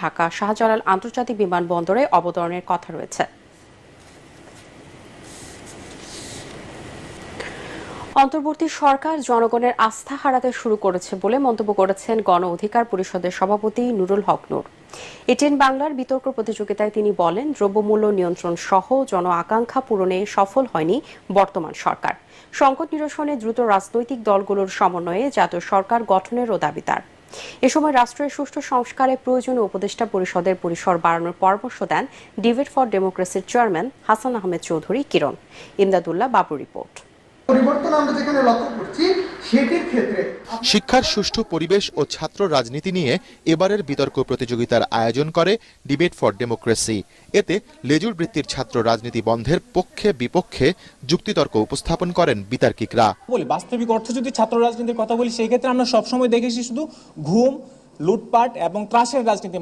ঢাকা শাহজালাল আন্তর্জাতিক বিমানবন্দরে অবতরণের কথা রয়েছে। অন্তর্বর্তী সরকার জনগণের আস্থা হারাতে শুরু করেছে বলে মন্তব্য করেছেন গণ অধিকার পরিষদের সভাপতি নুরুল হক নূর। এটিএন বাংলার বিতর্ক প্রতিযোগিতায় তিনি বলেন, দ্রব্যমূল্য নিয়ন্ত্রণ সহ জন আকাঙ্ক্ষা পূরণে সফল হয়নি বর্তমান সরকার। সংকট নিরসনে দ্রুত রাজনৈতিক দলগুলোর সমন্বয়ে জাতীয় সরকার গঠনেরও দাবি তার। এ সময় রাষ্ট্রের সুষ্ঠু সংস্কারে প্রয়োজনীয় উপদেষ্টা পরিষদের পরিসর বাড়ানোর পরামর্শ দেন ডিবেট ফর ডেমোক্রেসির চেয়ারম্যান হাসান আহমেদ চৌধুরী কিরণ। ইমদাদুল্লাহ বাবুর রিপোর্ট। পরিবর্তন আমরা যেখানে লক্ষ্য করছি সেটির ক্ষেত্রে শিক্ষার সুষ্ঠু পরিবেশ ও ছাত্র রাজনীতি নিয়ে এবারের বিতর্ক প্রতিযোগিতার আয়োজন করে ডিবেট ফর ডেমোক্রেসি। এতে লেজুর বৃত্তির ছাত্র রাজনীতি বন্ধের পক্ষে বিপক্ষে যুক্তিতর্ক উপস্থাপন করেন বিতার্কিকরা। বাস্তবিক অর্থে যদি ছাত্র রাজনীতির কথা বলি, সেই ক্ষেত্রে আমরা সবসময় দেখেছি শুধু ঘুম, লুটপাট এবং ত্রাসের রাজনীতি।